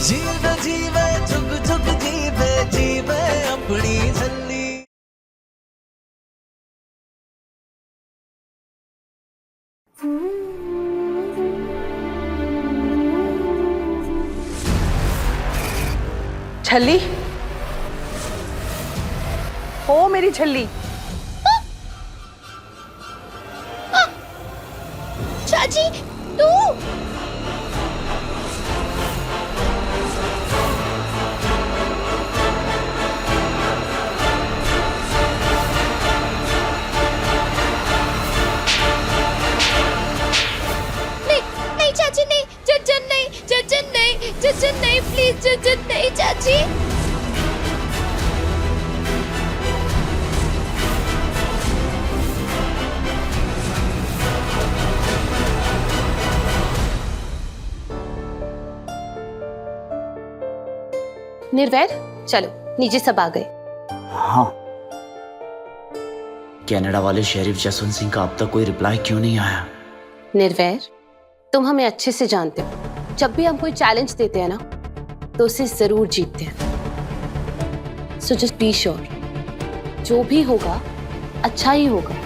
जीवे जीवे झुक झुक जीवे जीवे अपनी झल्ली। छल्ली, ओ मेरी छल्ली। चाची तू नहीं चाची नहीं, जज्जन नहीं, जज्जन नहीं, जज्जन नहीं, प्लीज जज्जन नहीं चाची। निर्वैर, चलो नीचे सब आ गए। हाँ, कनाडा वाले शेरिफ जसवंत सिंह का अब तक कोई रिप्लाई क्यों नहीं आया? निर्वैर, तुम हमें अच्छे से जानते हो, जब भी हम कोई चैलेंज देते हैं ना तो उसे जरूर जीतते हैं। सो जस्ट बी श्योर, जो भी होगा अच्छा ही होगा।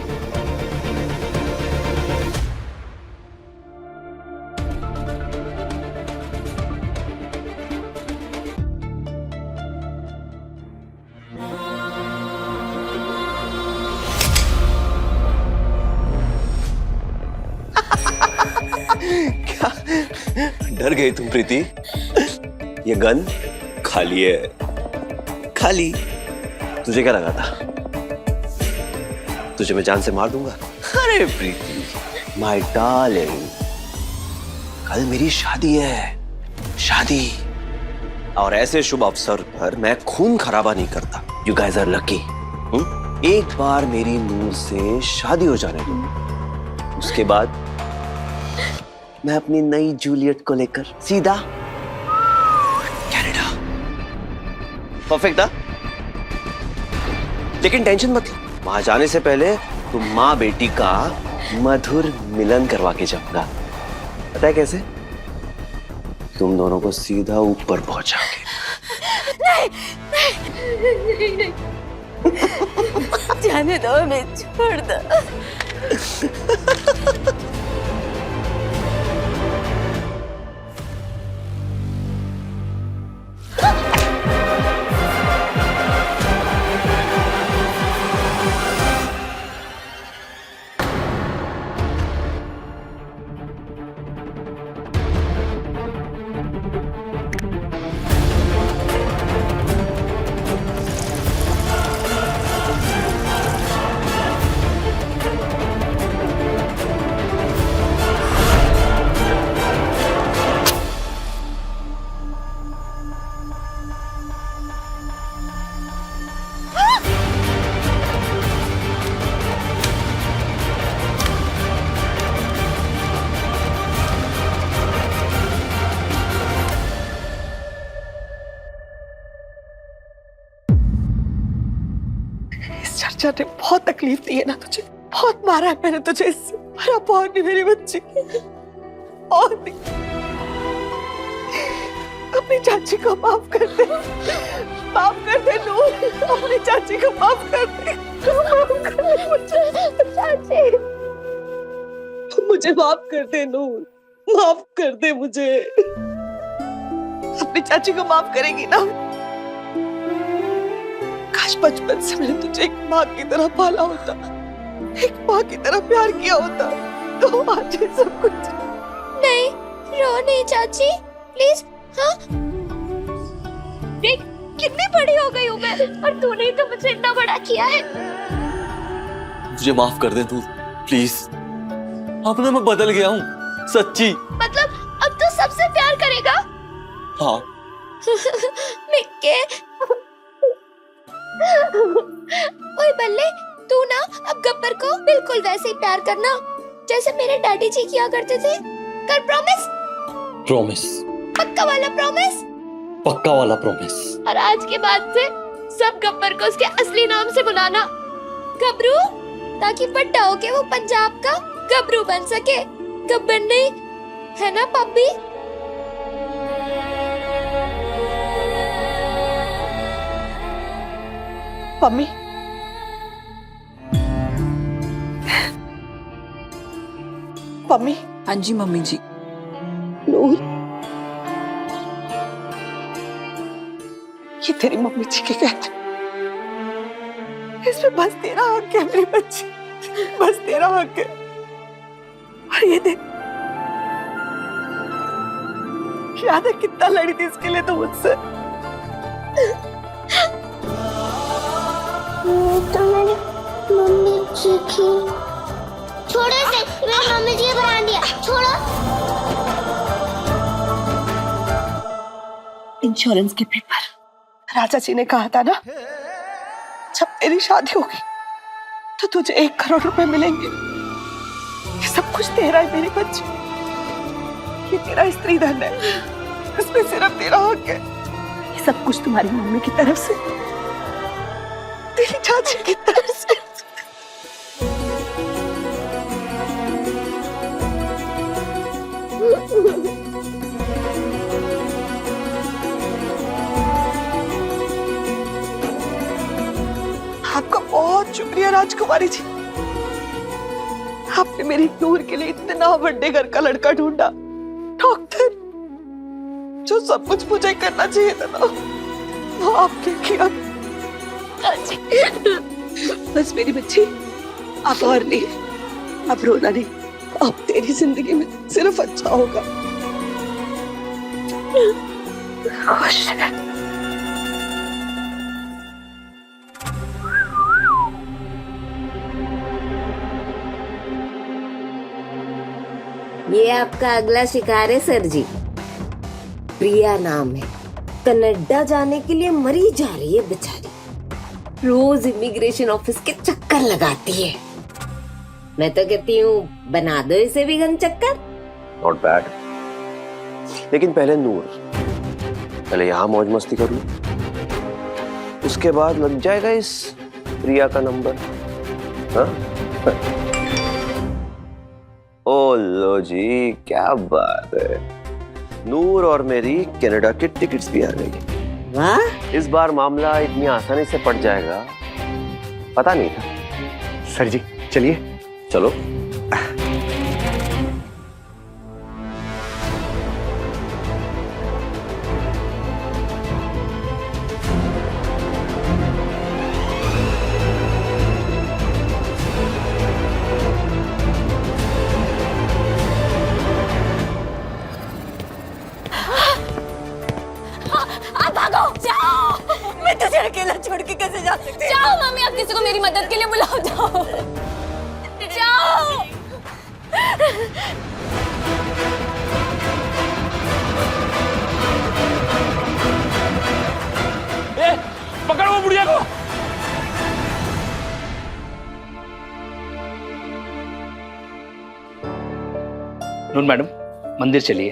क्या डर गई तुम प्रीति? ये गन खाली है, खाली। तुझे क्या लगा था तुझे मैं जान से मार दूंगा? अरे प्रीति, माय डार्लिंग, कल मेरी शादी है, शादी। और ऐसे शुभ अवसर पर मैं खून खराबा नहीं करता। You guys are lucky. एक बार मेरी नूर से शादी हो जाने दो, उसके बाद मैं अपनी नई जूलियट को लेकर सीधा कनाडा। परफेक्ट था? लेकिन टेंशन मत लो, वहां जाने से पहले तुम माँ बेटी का मधुर मिलन करवा के जाऊंगा। पता है कैसे? तुम दोनों को सीधा ऊपर पहुंचा के। नहीं, नहीं, नहीं। जाने दो, हमें छोड़ दो। चर्चा ने बहुत तकलीफ दी है ना तुझे, बहुत मारा है मैंने तुझे इससे। पर अब और नहीं मेरी बच्ची, और नहीं। अपनी चाची को माफ कर दे, माफ कर दे नूर, अपनी चाची को माफ कर दे, माफ कर दे मुझे चाची, मुझे माफ कर दे नूर, माफ कर दे मुझे। अपनी चाची को माफ करेगी ना? काश बचपन से मैंने तुझे एक माँ की तरह पाला होता, एक माँ की तरह प्यार किया होता, तो आज ये सब कुछ। नहीं, रो नहीं चाची, प्लीज। हाँ, देख कितनी बड़ी हो गई हूँ मैं, और तूने ही तो मुझे इतना बड़ा किया है। मुझे माफ कर दे तू, प्लीज। अब ना मैं बदल गया हूँ, सच्ची। मतलब अब तो सबसे प्यार करेगा? हाँ। मिक्के, ओए बल्ले, तू ना अब गब्बर को बिल्कुल वैसे ही प्यार करना जैसे मेरे डैडी जी किया करते थे। कर प्रॉमिस? प्रॉमिस। पक्का वाला प्रॉमिस? पक्का वाला प्रॉमिस। और आज के बाद से सब गब्बर को उसके असली नाम से बुलाना, गबरू, ताकि बड़ा होके वो पंजाब का गबरू बन सके, गब्बर नहीं, है ना पप्पी? Mummy, mummy. हाँ जी मम्मी जी। नूर, ये तेरी मम्मी जी के कहते, इसमें बस तेरा हक है मेरी बच्ची, बस तेरा हक है। और ये देख, याद है कितना लड़ी थी इसके लिए तो मुझसे। तो मैंने मम्मी जी की छोड़ो इसे, मैं मम्मी जी को बना दिया, छोड़ो। इंश्योरेंस के पेपर राजा जी ने कहा था ना, जब तेरी शादी होगी तो तुझे 1 करोड़ रुपए मिलेंगे। ये सब कुछ तेरा है मेरी बच्ची, ये तेरा स्त्री धन है, इसमें सिर्फ तेरा हक है। ये सब कुछ तुम्हारी मम्मी की तरफ से, तेरी चाची की तरफ से। आपका बहुत शुक्रिया राजकुमारी जी, आपने मेरी नूर के लिए इतना बड़े घर का लड़का ढूंढा। डॉक्टर, जो सब कुछ मुझे करना चाहिए था ना, वो आपने किया। बस मेरी बच्ची, अब और नहीं, अब रोना नहीं, अब तेरी जिंदगी में सिर्फ अच्छा होगा। खुश रह। ये आपका अगला शिकार है सर जी। प्रिया नाम है, कनाडा जाने के लिए मरी जा रही है बेचारी, रोज इमिग्रेशन ऑफिस के चक्कर लगाती है। मैं तो कहती हूँ बना दो इसे भी गन चक्कर। नॉट बैड, लेकिन पहले नूर, पहले यहाँ मौज मस्ती कर लूं, उसके बाद लग जाएगा इस प्रिया का नंबर। हाँ? ओ लो जी, क्या बात है, नूर और मेरी कनाडा की टिकट्स भी आ गई। वाह, इस बार मामला इतनी आसानी से पड़ जाएगा पता नहीं था। सर जी चलिए। चलो। मैं तुझे अकेला छोड़ के कैसे जा सकती हूँ? जाओ मम्मी, आप किसी को मेरी मदद के लिए बुलाओ, जाओ जाओ। पकड़ो वो बुढ़िया को। नूर मैडम, मंदिर चलिए,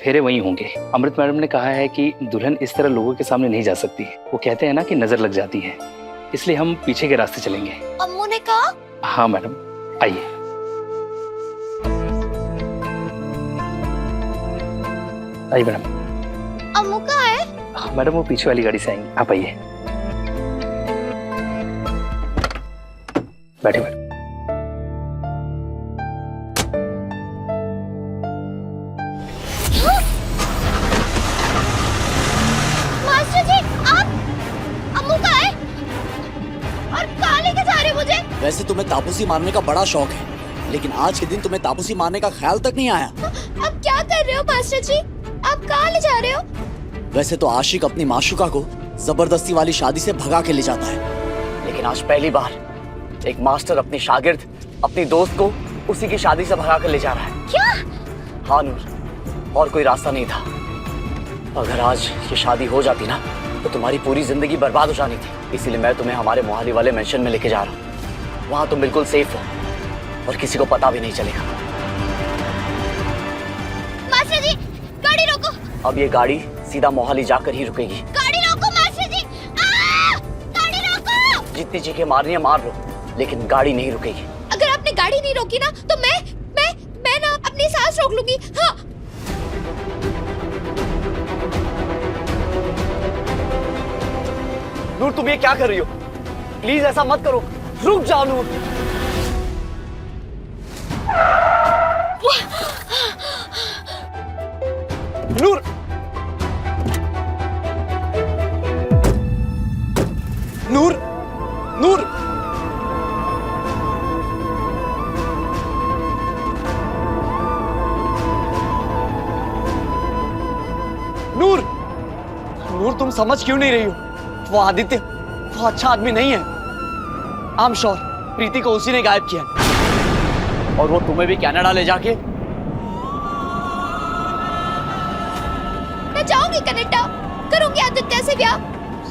फेरे वहीं होंगे। अमृत मैडम ने कहा है कि दुल्हन इस तरह लोगों के सामने नहीं जा सकती। वो कहते हैं ना कि नजर लग जाती है, इसलिए हम पीछे के रास्ते चलेंगे। अम्मू ने कहा? हाँ मैडम, आइए। आइए मैडम। अम्मू कहाँ है? मैडम वो पीछे वाली गाड़ी से आएंगे, आप आइए। बैठे मैडम। मास्टर जी, आप? अम्मू कहाँ है? और कहाँ लेके जा रहे हो मुझे? वैसे तुम्हें तापूसी मारने का बड़ा शौक है, लेकिन आज के दिन तुम्हें तापूसी मारने का ख्याल तक नहीं आया। आप क्या कर रहे हो मास्टर जी? आप कहाँ ले जा रहे हो? वैसे तो आशिक अपनी माशुका को जबरदस्ती वाली शादी से भगा के ले जाता है, लेकिन आज पहली बार एक मास्टर अपनी शागिर्द, अपनी दोस्त को उसी की शादी से भगा कर ले जा रहा है। क्या? हाँ नूर, और कोई रास्ता नहीं था। अगर आज ये शादी हो जाती ना तो तुम्हारी पूरी जिंदगी बर्बाद हो जानी थी। इसीलिए मैं तुम्हें हमारे मोहाली वाले मेंशन में लेके जा रहा हूँ। वहां तुम बिल्कुल सेफ हो और किसी को पता भी नहीं चलेगा। मास्टर जी, गाड़ी रोको। अब ये गाड़ी सीधा मोहाली जाकर ही रुकेगी। गाड़ी रोको मास्टर जी। गाड़ी रोको। जितनी चीखें मारनी है मार लो, लेकिन गाड़ी नहीं रुकेगी। अगर आपने गाड़ी नहीं रोकी ना तो मैं ना अपनी सांस रोक लूंगी। हाँ। नूर, तुम ये क्या कर रही हो? प्लीज ऐसा मत करो, रुक जाओ नूर। नूर, नूर, नूर, नूर, नूर तुम समझ क्यों नहीं रही हो? वो आदित्य वो अच्छा आदमी नहीं है। आई एम श्योर प्रीति को उसी ने गायब किया और वो तुम्हें भी कनाडा ले जाके। मैं जाऊंगी कनाडा, करूंगी आदित्य से ब्याह।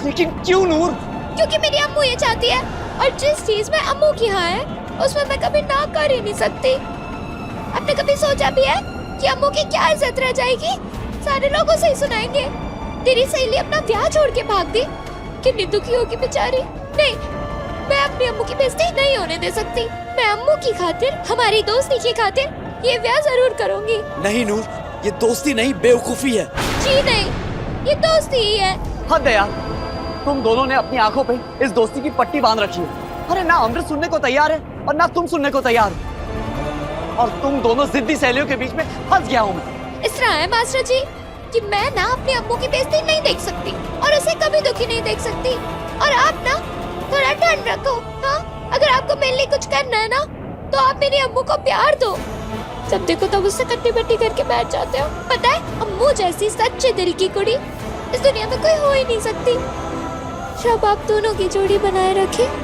लेकिन क्यों नूर? क्योंकि मेरी अम्मू ये चाहती है और जिस चीज में अम्मू की हाँ है उसमें मैं कभी ना कर ही नहीं सकती। आपने कभी सोचा भी है कि अम्मू की क्या इज्जत रह जाएगी? सारे लोगों से ही सुनाएंगे तेरी सहेली अपना ब्याह छोड़ के भाग दी, कितनी दुखी होगी बेचारी। नहीं, मैं अपनी अम्मू की बेइज्जती नहीं होने दे सकती। मैं अम्मू की खातिर, हमारी दोस्ती की खातिर ये ब्याह जरूर करूंगी। नहीं नूर, ये दोस्ती नहीं बेवकूफी है। जी नहीं, ये दोस्ती ही है। हद है यार, तुम दोनों ने अपनी आंखों पे इस दोस्ती की पट्टी बांध रखी है। अरे ना अमृत सुनने को तैयार है और ना तुम सुनने को तैयार हो, और तुम दोनों जिद्दी सहेलियों के बीच में फंस गया हूँ मैं। इस तरह है मास्टर जी कि मैं ना अपनी अम्मू की बेइज्जती नहीं देख सकती और उसे कभी दुखी नहीं देख सकती। और आप ना थोड़ा ठंड रखो। हाँ, अगर आपको मेरे लिए कुछ करना है ना तो आप मेरी अम्मू को प्यार दो। जब देखो तब उससे कट्टी बट्टी करके बैठ जाते हो। पता है, अम्मू जैसी सच्चे दिल की कुड़ी इस दुनिया में कोई हो ही नहीं सकती। शब आप दोनों की जोड़ी बनाए रखे।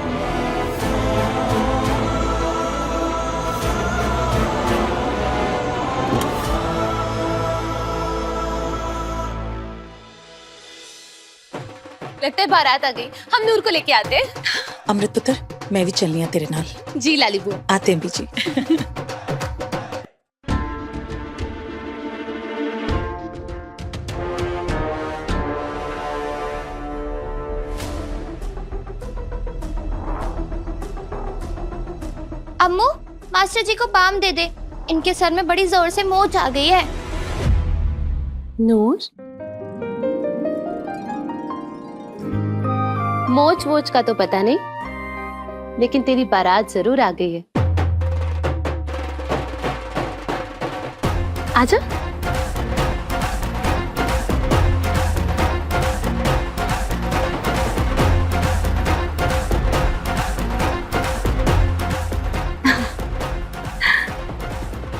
लगता है बारात आ गई, हम नूर को लेके आते हैं। अमृत पुत्र, मैं भी चलनी है तेरे नाल। जी लाली बुआ। आते हैं बीजी। अम्मू, मास्टर जी को बाम दे दे, इनके सर में बड़ी जोर से मोच आ गई है। नूर, मोच वोच का तो पता नहीं, लेकिन तेरी बारात जरूर आ गई है। आजा।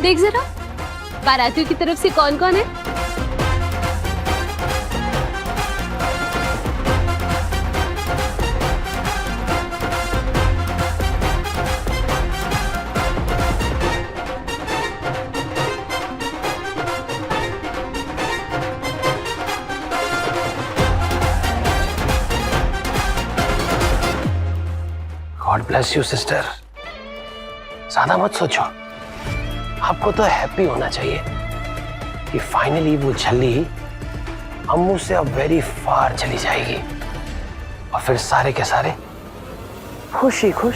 देख जरा बारातियों की तरफ से कौन कौन है। God bless you sister. ज्यादा मत सोचो, आपको तो हैप्पी होना चाहिए कि फाइनली वो झल्ली अम्मू से अब वेरी फार चली जाएगी और फिर सारे के सारे खुश ही खुश।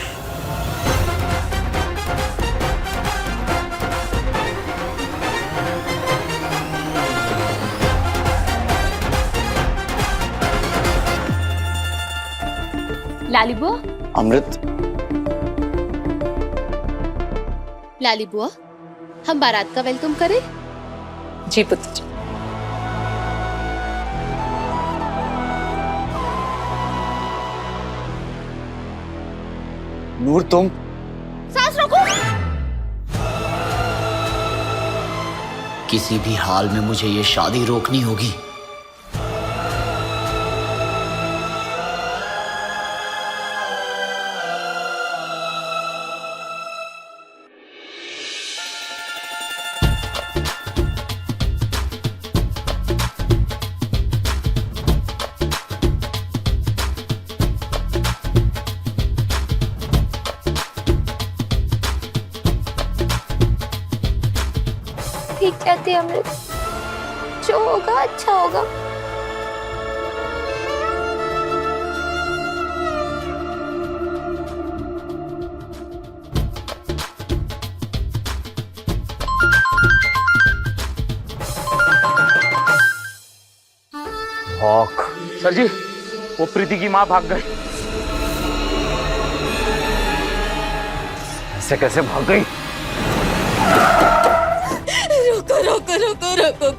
लाली बुआ। अमृत। लाली बुआ, हम बारात का वेलकम करें? जी पुत्र। नूर तुम। सांस रोको। किसी भी हाल में मुझे ये शादी रोकनी होगी। ठीक कहती है अमृत, जो होगा अच्छा होगा। सर जी, वो प्रीति की माँ भाग गई। से कैसे भाग गई? रुको रुको रुको रुको।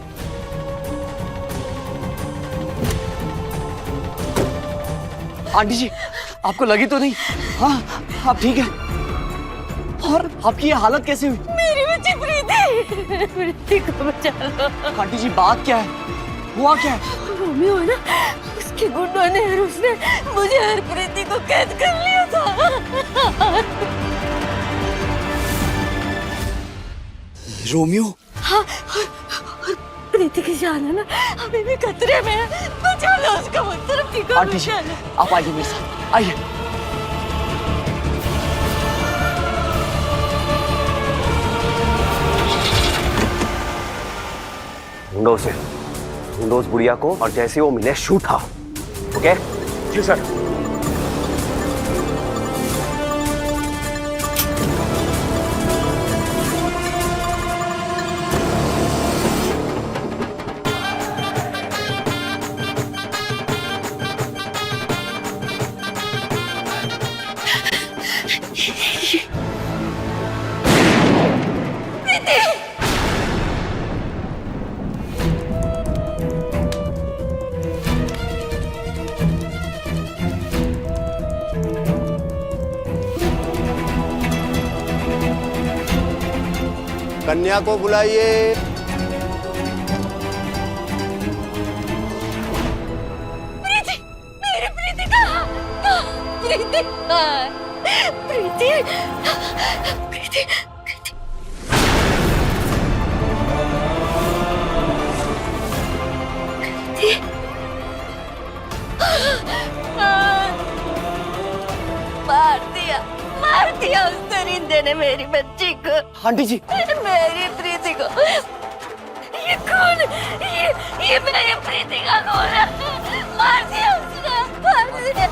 आंटी जी, आपको लगी तो नहीं? हाँ, आप ठीक है? और आपकी ये हालत कैसे हुई? मेरी बच्ची प्रीति, प्रीति को बचा लो। आंटी जी, बात क्या है? हुआ क्या है? रोमियो है ना, उसके गुंडों ने और उसने मुझे और प्रीति को कैद कर लिया था। रोमियो? हाँ, और प्रीति की जान है ना अभी भी खतरे में है। बचा लो उसको, वो तरफ की को आंटी जी, आप आइए मेरे साथ, आइए। ढूंढो उसे, ढूंढो उस बुढ़िया को, और जैसे वो मिले शूट था। ओके? जी सर। कन्या को बुलाइए। प्रीति, मेरी प्रीति कहाँ? प्रीति कहाँ? प्रीति, प्रीति, प्रीति। मार दिया उस दरिंदे ने मेरी बच्ची को। आंटी जी, मेरी प्रीति को। ये कौन? ये मेरी प्रीति का कौन है? मार दिया उसने, मार दिया।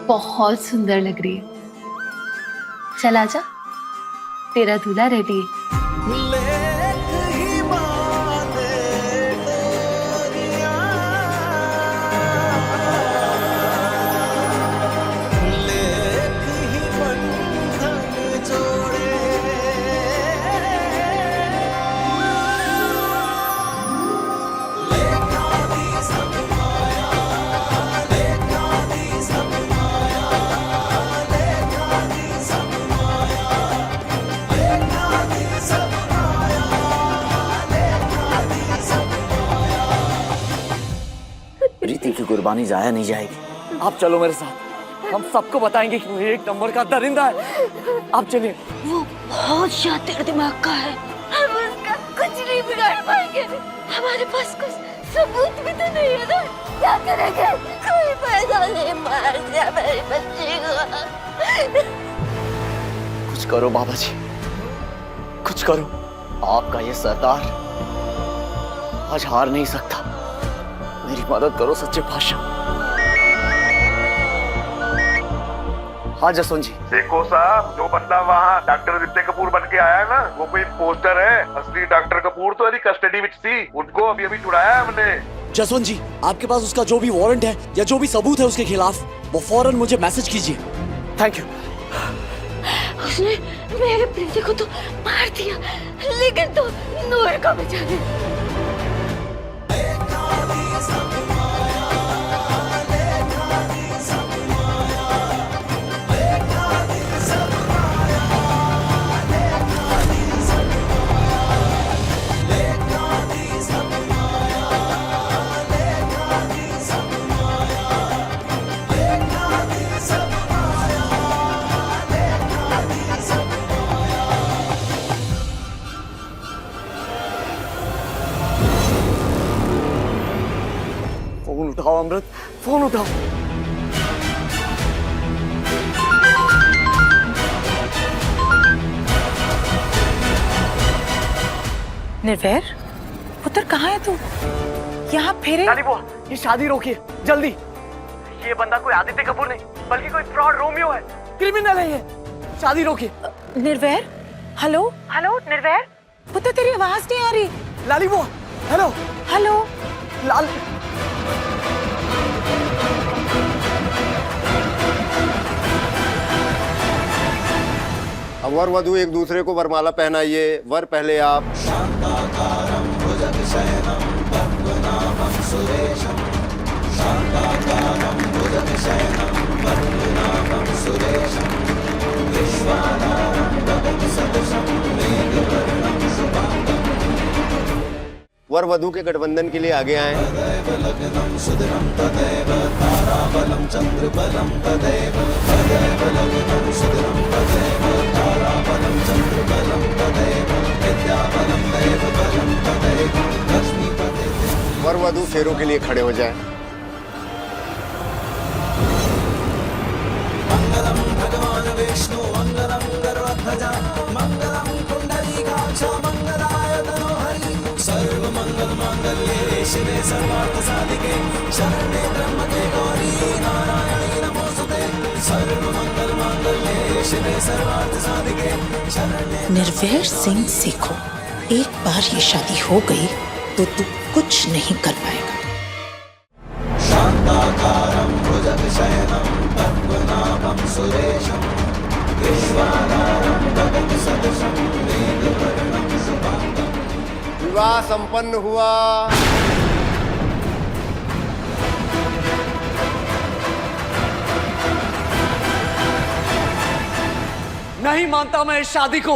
बहुत सुंदर लग रही है। चल आजा, तेरा दूल्हा रेडी है। प्रीति की कुर्बानी जाया नहीं जाएगी। आप चलो मेरे साथ, हम सबको बताएंगे कि वो एक नंबर का दरिंदा है। आप चलिए। वो बहुत शातिर दिमाग का है, हम उसका कुछ नहीं बिगाड़ पाएंगे। हमारे पास कुछ सबूत भी तो नहीं है ना, क्या करेंगे? कोई पैसा नहीं, मार दिया मेरी बच्ची को। कुछ करो बाबा जी, कुछ करो। आपका ये सरदार आज हार नहीं सकता। मेरी मदद करो सच्चे पातशाह। हाँ जसवंत जी। देखो साहब, जो बंदा वहाँ डॉक्टर रित्ते कपूर बन के आया है ना, वो कोई पोस्टर है। असली डॉक्टर कपूर तो अभी कस्टडी में थी, उनको अभी अभी छुड़ाया हमने। जसवंत जी, आपके पास उसका जो भी वारंट है या जो भी सबूत है उसके खिलाफ, वो फौरन मुझे मैसेज कीजिए। Thank you. उसने मेरे प्रीति को तो मार दिया, लेकिन तो नूर को बचा दिया। फोन उठाओ अमृत, फोन उठाओ। निर्वैर, पुत्र कहाँ है तू? यहाँ फेरे? नानी बुआ, ये शादी रोकिए जल्दी। ये बंदा कोई आदित्य कपूर नहीं, बल्कि कोई फ्रॉड रोमियो है, क्रिमिनल है ये। शादी रोकिए। निर्वैर, हेलो हेलो निर्वैर, पुत्र तेरी आवाज नहीं आ रही। लाली वो, हेलो हेलो। लाल। अब वर वधु एक दूसरे को वरमाला पहनाइए। वर पहले आप। वर वधु के गठबंधन के लिए आगे आए। वर वधु फेरों के लिए खड़े हो जाए। मंगलम भगवान विष्णु मंगलम गरुड़ध्वजा मंगलम पुंडरीकाक्ष मंगलाय तनोहरि सर्व मंगल मांगल्ये शिवे सर्वार्थ साधिके शरण्ये त्र्यंबके गौरी नारायणी नमोस्तुते सर्व मंगल मांगल्ये शिवे सर्वार्थ साधिके शरण्ये। निर्वैर सिंह सीखो, एक बार ये शादी हो गई तो तू कुछ नहीं कर पाएगा। शांताकारं भुजगशयनं पद्मनाभं सुरेशं विश्वाधारं गगनसदृशं मेघवर्णं शुभांगं। विवाह संपन्न हुआ। नहीं मानता मैं इस शादी को।